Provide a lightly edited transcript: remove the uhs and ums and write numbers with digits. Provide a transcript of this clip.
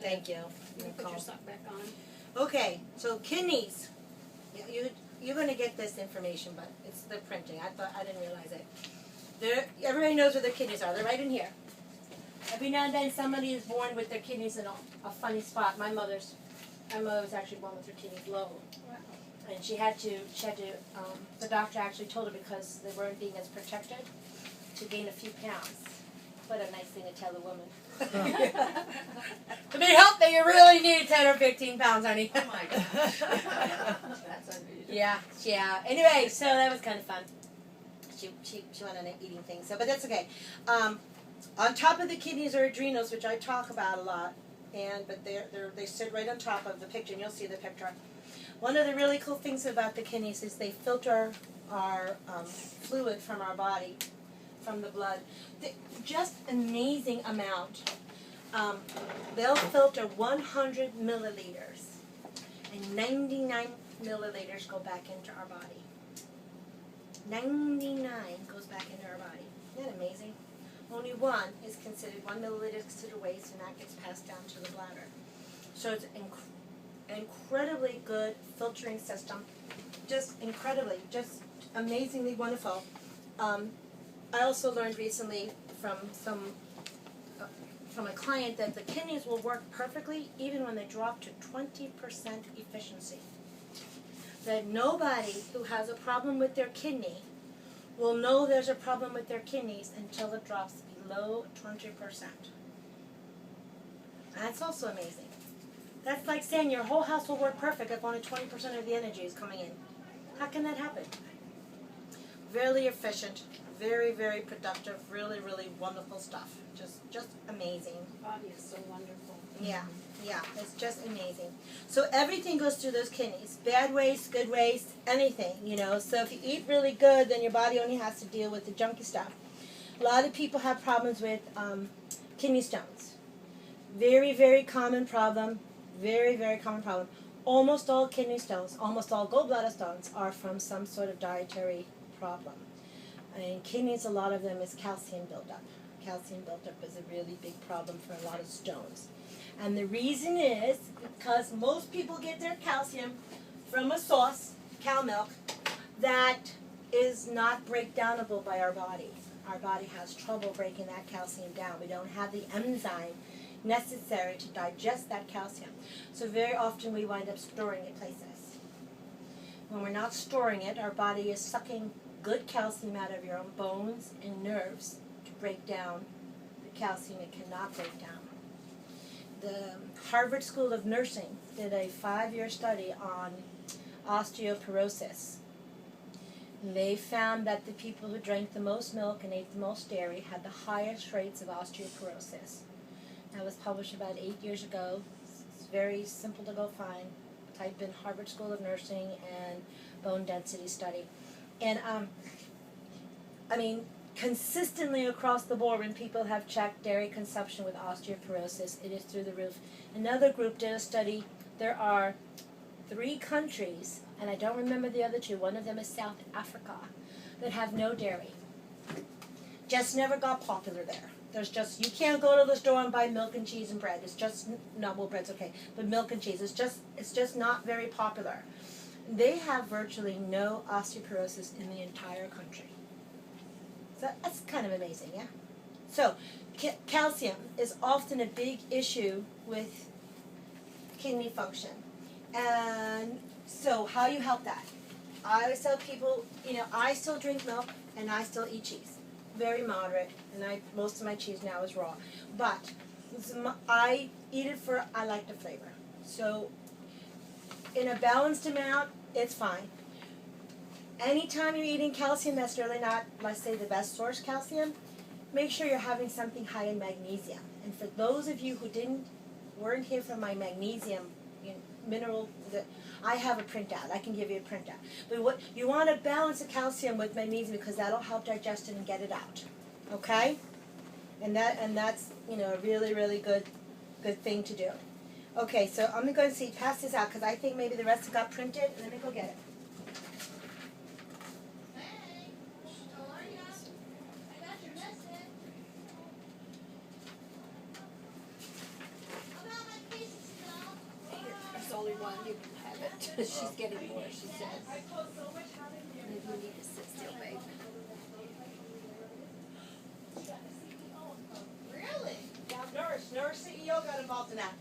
Thank you. Put your sock back on. Okay, so kidneys. You're going to get this information, but it's the printing. I didn't realize it. Everybody knows where their kidneys are. They're right in here. Every now and then somebody is born with their kidneys in a funny spot. My mother was actually born with her kidneys low. Wow. And she had to, the doctor actually told her because they weren't being as protected to gain a few pounds. What a nice thing to tell a woman. To be healthy, you really need 10 or 15 pounds, honey. Oh my gosh. That's unusual. Yeah. Anyway, so that was kind of fun. She went on an eating thing, but that's okay. On top of the kidneys are adrenals, which I talk about a lot, but they sit right on top of the picture, and you'll see the picture. One of the really cool things about the kidneys is they filter our fluid from our body, from the blood. Just amazing amount. They'll filter 100 milliliters, and 99 milliliters go back into our body. 99 goes back into our body. Isn't that amazing? Only one milliliter is considered waste, and that gets passed down to the bladder. So it's an incredibly good filtering system. Just incredibly, just amazingly wonderful. I also learned recently from a client that the kidneys will work perfectly even when they drop to 20% efficiency. That nobody who has a problem with their kidney will know there's a problem with their kidneys until it drops below 20%. That's also amazing. That's like saying your whole house will work perfect if only 20% of the energy is coming in. How can that happen? Very efficient, very, very productive, really, really wonderful stuff. Just amazing. The body is so wonderful. Yeah, it's just amazing. So everything goes through those kidneys. Bad waste, good waste, anything, So if you eat really good, then your body only has to deal with the junky stuff. A lot of people have problems with kidney stones. Very, very common problem. Very, very common problem. Almost all kidney stones, almost all gallbladder stones are from some sort of dietary problem. And kidneys, a lot of them is calcium buildup. Calcium buildup is a really big problem for a lot of stones. And the reason is because most people get their calcium from a source, cow milk, that is not breakdownable by our body. Our body has trouble breaking that calcium down. We don't have the enzyme necessary to digest that calcium. So very often we wind up storing it places. When we're not storing it, our body is sucking good calcium out of your own bones and nerves to break down the calcium it cannot break down. The Harvard School of Nursing did a 5-year study on osteoporosis. And they found that the people who drank the most milk and ate the most dairy had the highest rates of osteoporosis. That was published about 8 years ago. It's very simple to go find. Type in Harvard School of Nursing and bone density study. And consistently across the board, when people have checked dairy consumption with osteoporosis, it is through the roof. Another group did a study. There are 3 countries, and I don't remember the other 2. One of them is South Africa, that have no dairy. Just never got popular there. You can't go to the store and buy milk and cheese and bread. It's just, bread's okay, but milk and cheese, it's just not very popular. They have virtually no osteoporosis in the entire country. So that's kind of amazing, yeah? So, calcium is often a big issue with kidney function. And so, how do you help that? I always tell people, I still drink milk and I still eat cheese. Very moderate, and most of my cheese now is raw. But I eat it I like the flavor. So, in a balanced amount, it's fine. Anytime you're eating calcium that's really not, let's say, the best source calcium, make sure you're having something high in magnesium. And for those of you who weren't here for my magnesium mineral, I have a printout. I can give you a printout. But you want to balance the calcium with magnesium because that'll help digest it and get it out. Okay? And that's a really, really good thing to do. Okay, so I'm going to pass this out because I think maybe the rest got printed. Let me go get it. one, you can have it. She's getting more, she says. Maybe you need to sit still, babe. Really? Now, Nurse CEO got involved in that.